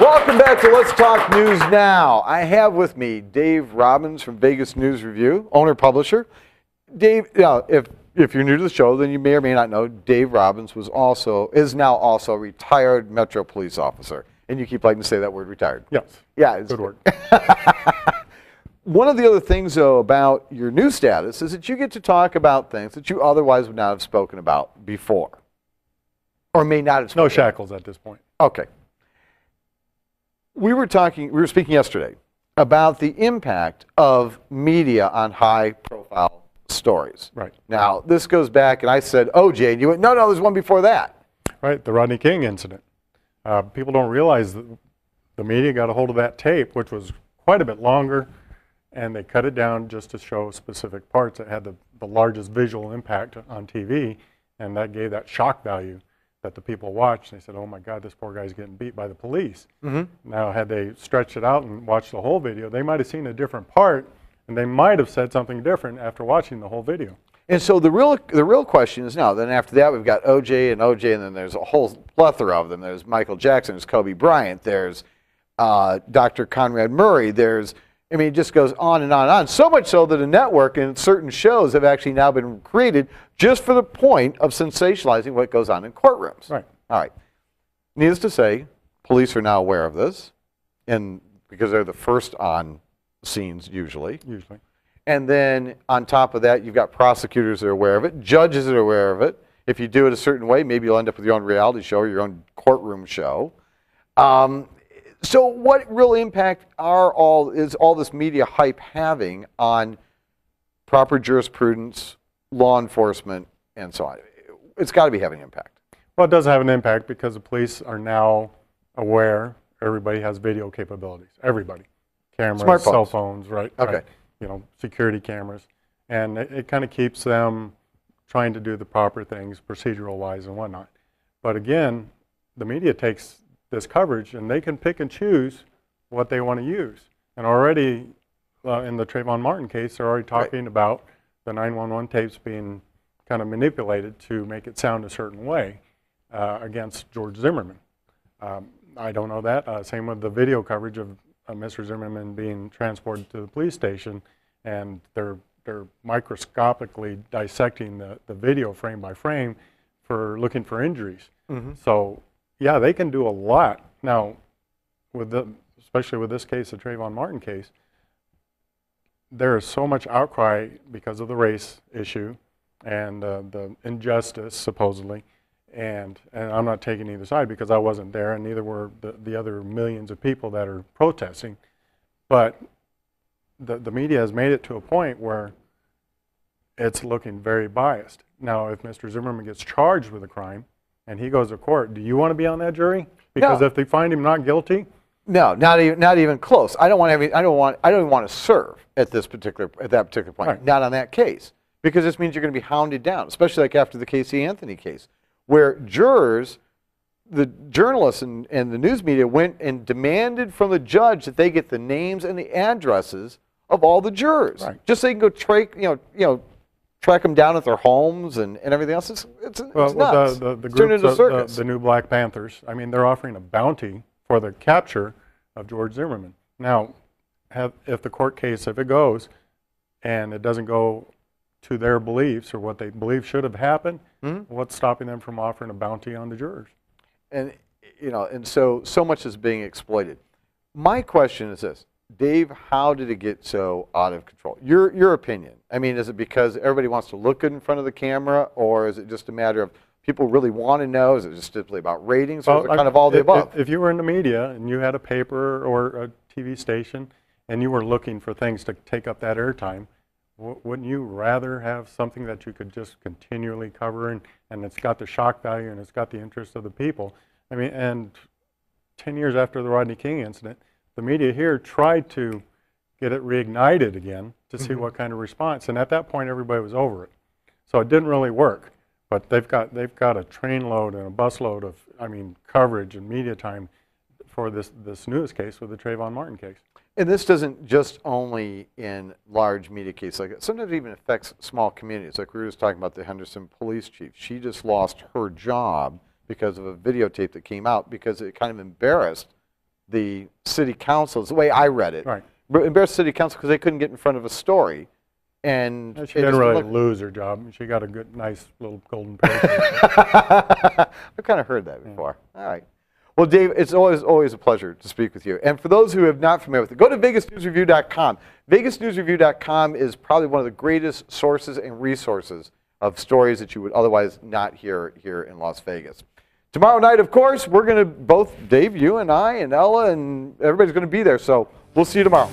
Welcome back to Let's Talk News Now. I have with me Dave Robbins from Vegas News Review, owner-publisher. Dave, if you're new to the show, then you may or may not know Dave Robbins is now also a retired Metro police officer. And you keep liking to say that word, retired. Yes. Yeah. Good word. One of the other things, though, about your new status is that you get to talk about things that you otherwise would not have spoken about before. Or may not have spoken. No shackles at this point. Okay. We were speaking yesterday about the impact of media on high-profile stories. Right. Now, this goes back, and I said OJ, and you went, no, there's one before that. Right, the Rodney King incident. People don't realize that the media got a hold of that tape, which was quite a bit longer, and they cut it down just to show specific parts that had the largest visual impact on TV, and that gave that shock value that the people watched. They said, oh my God, this poor guy's getting beat by the police. Mm-hmm. Now, had they stretched it out and watched the whole video, they might have seen a different part, and they might have said something different after watching the whole video. And so the real question is now, then after that we've got OJ, and then there's a whole plethora of them. There's Michael Jackson, there's Kobe Bryant, there's Dr. Conrad Murray, it just goes on and on and on. So much so that a network and certain shows have actually now been created just for the point of sensationalizing what goes on in courtrooms. Right. All right. Needless to say, police are now aware of this, and because they're the first on scenes usually. And then on top of that, you've got prosecutors that are aware of it, judges that are aware of it. If you do it a certain way, maybe you'll end up with your own reality show or your own courtroom show. So what real impact is all this media hype having on proper jurisprudence, law enforcement, and so on? It's got to be having an impact. Well, it does have an impact because the police are now aware everybody has video capabilities. Everybody. Cameras, smartphones, cell phones, right? Okay. Right. Security cameras. And it kind of keeps them trying to do the proper things procedural-wise and whatnot. But again, the media takes this coverage, and they can pick and choose what they want to use. And already, in the Trayvon Martin case, they're already talking about the 911 tapes being kind of manipulated to make it sound a certain way against George Zimmerman. I don't know that. Same with the video coverage of Mr. Zimmerman being transported to the police station, and they're microscopically dissecting the video frame by frame for looking for injuries. Mm-hmm. So, yeah, they can do a lot. Now, especially with this case, the Trayvon Martin case, there is so much outcry because of the race issue and the injustice, supposedly. And I'm not taking either side because I wasn't there, and neither were the other millions of people that are protesting. But the media has made it to a point where it's looking very biased. Now, if Mr. Zimmerman gets charged with a crime, and he goes to court, do you want to be on that jury? Because if they find him not guilty, no, not even close. I don't even want to serve at that particular point. Right. Not on that case, because this means you're going to be hounded down, especially like after the Casey Anthony case, where jurors, the journalists and the news media went and demanded from the judge that they get the names and the addresses of all the jurors, just so they can go track them down at their homes and everything else. It's nuts. The group, the new Black Panthers, they're offering a bounty for the capture of George Zimmerman. Now, if the court case, if it goes, and it doesn't go to their beliefs or what they believe should have happened, what's stopping them from offering a bounty on the jurors? And so much is being exploited. My question is this. Dave, how did it get so out of control? Your opinion. Is it because everybody wants to look good in front of the camera, or is it just a matter of people really want to know? Is it just simply about ratings, or is it kind of all the above? If you were in the media and you had a paper or a TV station and you were looking for things to take up that airtime, wouldn't you rather have something that you could just continually cover and it's got the shock value and it's got the interest of the people? And 10 years after the Rodney King incident, the media here tried to get it reignited again to see what kind of response, and at that point everybody was over it. So it didn't really work. But they've got a train load and a bus load of coverage and media time for this newest case with the Trayvon Martin case. And this doesn't just only in large media cases like that. Sometimes it even affects small communities. Like we were just talking about the Henderson police chief. She just lost her job because of a videotape that came out because it kind of embarrassed the city council. It's the way I read it. Right. Embarrassed city council because they couldn't get in front of a story. And She didn't really lose her job. She got a good, nice little golden parachute. I've kind of heard that before. All right. Well, Dave, it's always a pleasure to speak with you. And for those who have not familiar with it, go to VegasNewsReview.com. VegasNewsReview.com is probably one of the greatest sources and resources of stories that you would otherwise not hear here in Las Vegas. Tomorrow night, of course, we're going to both, Dave, you and I and Ella and everybody's going to be there. So we'll see you tomorrow.